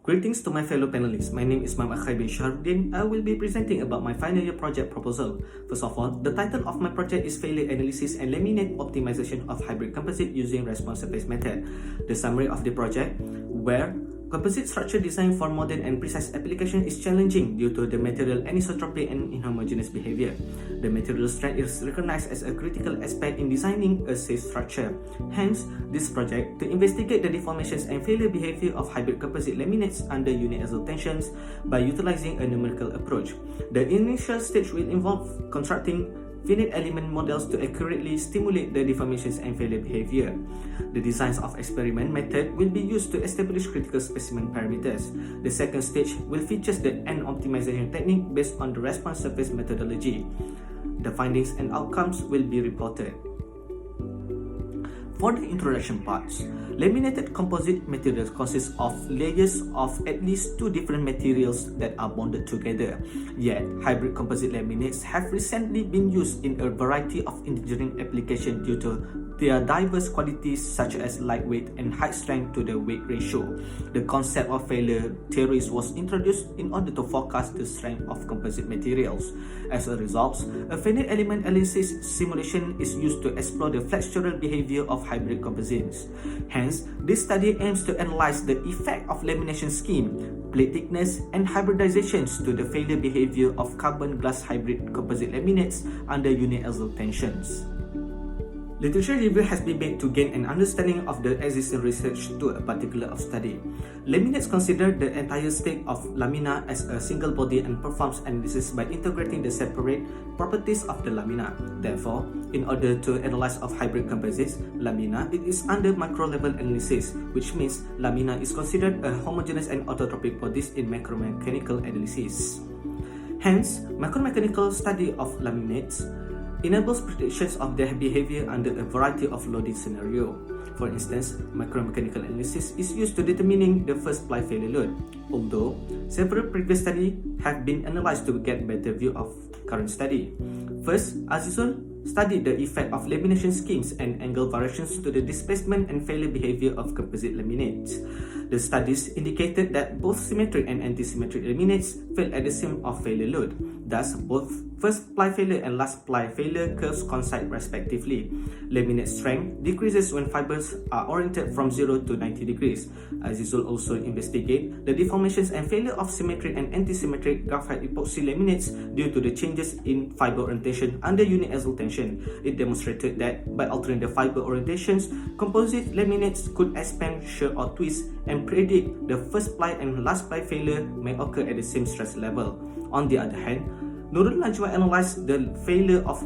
Greetings to my fellow panelists. My name is Khair Shaharudin. I will be presenting about my final year project proposal. First of all, the title of my project is Failure Analysis and Laminate Optimization of Hybrid Composite using Response-Based Method. The summary of the project, where composite structure design for modern and precise application is challenging due to the material anisotropy and inhomogeneous behavior. The material strength is recognized as a critical aspect in designing a safe structure. Hence, this project to investigate the deformations and failure behavior of hybrid composite laminates under uniaxial tensions by utilizing a numerical approach. The initial stage will involve constructing finite element models to accurately stimulate the deformations and failure behavior. The designs of experiment method will be used to establish critical specimen parameters. The second stage will feature the end optimization technique based on the response surface methodology. The findings and outcomes will be reported. For the introduction parts, laminated composite materials consist of layers of at least two different materials that are bonded together. Yet, hybrid composite laminates have recently been used in a variety of engineering applications due to their diverse qualities such as lightweight and height strength to the weight ratio. The concept of failure theories was introduced in order to forecast the strength of composite materials. As a result, a finite element analysis simulation is used to explore the flexural behavior of hybrid composites. Hence, this study aims to analyze the effect of lamination scheme, plate thickness, and hybridizations to the failure behavior of carbon glass hybrid composite laminates under uniaxial tensions. Literature review has been made to gain an understanding of the existing research to a particular of study. Laminates consider the entire state of lamina as a single body and performs analysis by integrating the separate properties of the lamina. Therefore, in order to analyze of hybrid composites, lamina, it is under macro-level analysis, which means lamina is considered a homogeneous and orthotropic bodies in macromechanical analysis. Hence, macromechanical study of laminates enables predictions of their behavior under a variety of loading scenario. For instance, macromechanical analysis is used to determining the first ply failure load, although several previous studies have been analyzed to get better view of current study. First, Azizul studied the effect of lamination schemes and angle variations to the displacement and failure behavior of composite laminates. The studies indicated that both symmetric and anti-symmetric laminates fail at the same of failure load. Thus, both first ply failure and last ply failure curves coincide respectively. Laminate strength decreases when fibers are oriented from 0 to 90 degrees. Azizul also investigate the deformations and failure of symmetric and anti-symmetric graphite epoxy laminates due to the changes in fiber orientation under uniaxial tension. It demonstrated that by altering the fiber orientations, composite laminates could expand, shear or twist and predict the first ply and last ply failure may occur at the same stress level. On the other hand, Nurul Najwa analyzed the failure of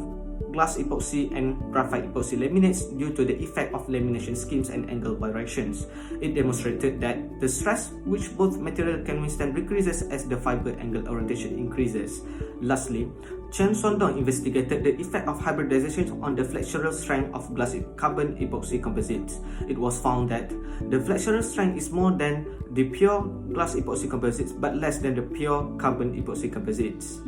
glass epoxy and graphite epoxy laminates due to the effect of lamination schemes and angle variations. It demonstrated that the stress which both material can withstand decreases as the fiber angle orientation increases. Lastly, Chen Sondong investigated the effect of hybridization on the flexural strength of glass carbon epoxy composites. It was found that the flexural strength is more than the pure glass epoxy composites but less than the pure carbon epoxy composites.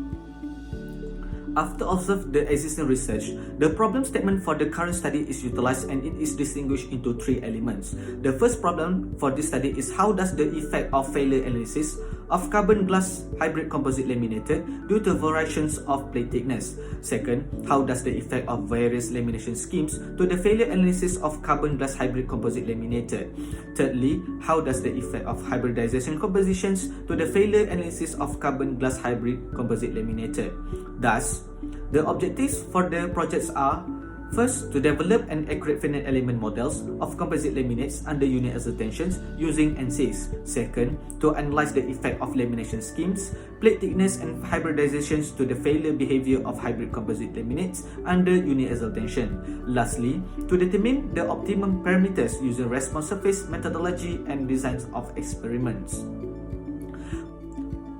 After observing the existing research, the problem statement for the current study is utilized and it is distinguished into three elements. The first problem for this study is how does the effect of failure analysis of carbon glass hybrid composite laminated due to variations of plate thickness. Second, how does the effect of various lamination schemes to the failure analysis of carbon glass hybrid composite laminated. Thirdly, how does the effect of hybridization compositions to the failure analysis of carbon glass hybrid composite laminated. Thus, the objectives for the projects are: first, to develop an accurate finite element models of composite laminates under uniaxial tensions using NCs. Second, to analyze the effect of lamination schemes, plate thickness and hybridizations to the failure behavior of hybrid composite laminates under uniaxial tension. Lastly, to determine the optimum parameters using response surface methodology and designs of experiments.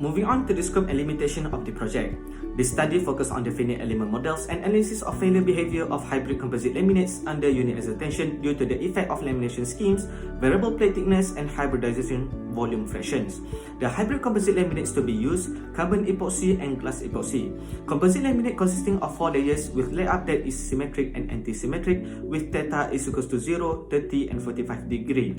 Moving on to the scope and limitation of the project. The study focused on the finite element models and analysis of failure behavior of hybrid composite laminates under uniaxial tension due to the effect of lamination schemes, variable plate thickness, and hybridization volume fractions. The hybrid composite laminates to be used: carbon epoxy and glass epoxy. Composite laminate consisting of 4 layers with layout that is symmetric and anti-symmetric with theta is equals to 0, 30, and 45 degree.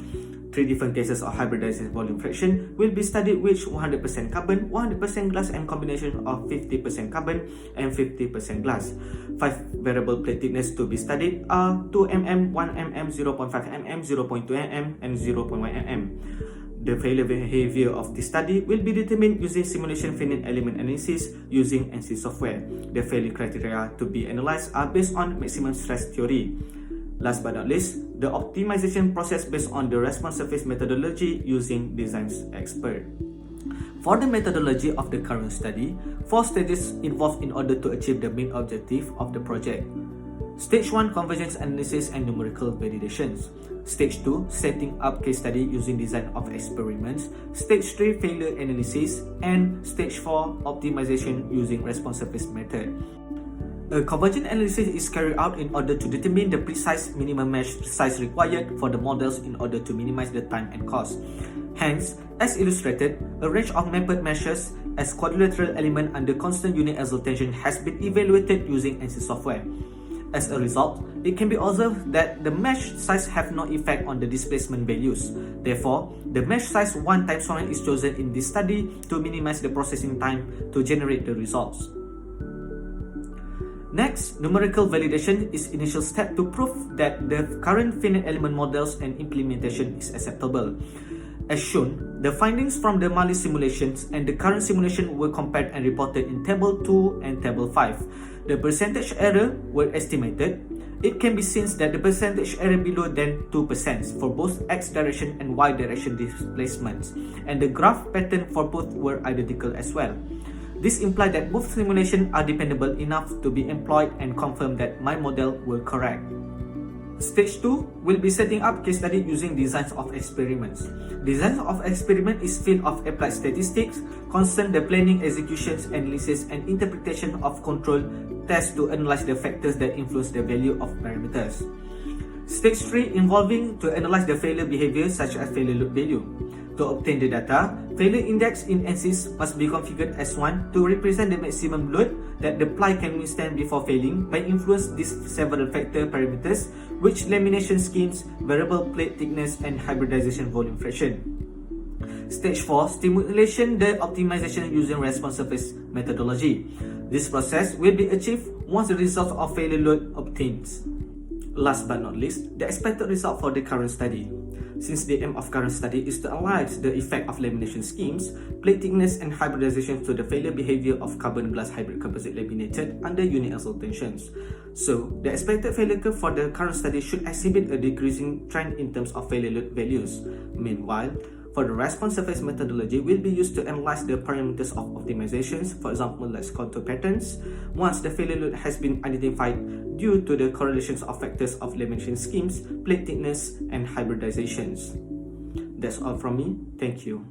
3 different cases of hybridization volume fraction will be studied, which 100% carbon, 100% glass, and combination of 50% carbon and 50% glass. 5 variable plate thickness to be studied are 2 mm, 1 mm, 0.5 mm, 0.2 mm, and 0.1 mm. The failure behavior of this study will be determined using simulation finite element analysis using ANSYS software. The failure criteria to be analyzed are based on maximum stress theory. Last but not least, the optimization process based on the response surface methodology using design expert. For the methodology of the current study, 4 stages involved in order to achieve the main objective of the project. Stage 1, convergence analysis and numerical validations. Stage 2, setting up case study using design of experiments. Stage 3, failure analysis. And Stage 4, optimization using response surface method. A convergence analysis is carried out in order to determine the precise minimum mesh size required for the models in order to minimize the time and cost. Hence, as illustrated, a range of mapped meshes as quadrilateral element under constant unit excitation has been evaluated using ANSYS software. As a result, it can be observed that the mesh size have no effect on the displacement values. Therefore, the mesh size 1 times 1 is chosen in this study to minimize the processing time to generate the results. Next, numerical validation is initial step to prove that the current finite element models and implementation is acceptable. As shown, the findings from the Mali simulations and the current simulation were compared and reported in Table 2 and Table 5. The percentage error were estimated. It can be seen that the percentage error below than 2% for both X direction and Y direction displacements, and the graph pattern for both were identical as well. This implies that both simulations are dependable enough to be employed and confirm that my model were correct. Stage 2 will be setting up case study using designs of experiments. Design of experiment is field of applied statistics, concern the planning, executions, analysis, and interpretation of control tests to analyze the factors that influence the value of parameters. Stage 3 involving to analyze the failure behavior such as failure load value. To obtain the data, failure index in ANSYS must be configured as 1 to represent the maximum load that the ply can withstand before failing by influence these several factor parameters, which lamination schemes, variable plate thickness, and hybridization volume fraction. Stage 4, stimulation the optimization using response surface methodology. This process will be achieved once the result of failure load obtains. Last but not least, the expected result for the current study. Since the aim of current study is to analyze the effect of lamination schemes, plate thickness, and hybridization to the failure behavior of carbon glass hybrid composite laminated under unit axial tensions. So, the expected failure curve for the current study should exhibit a decreasing trend in terms of failure load values. Meanwhile, for the response surface methodology will be used to analyze the parameters of optimizations, for example like contour patterns, once the failure load has been identified due to the correlations of factors of lamination schemes, plate thickness, and hybridizations. That's all from me. Thank you.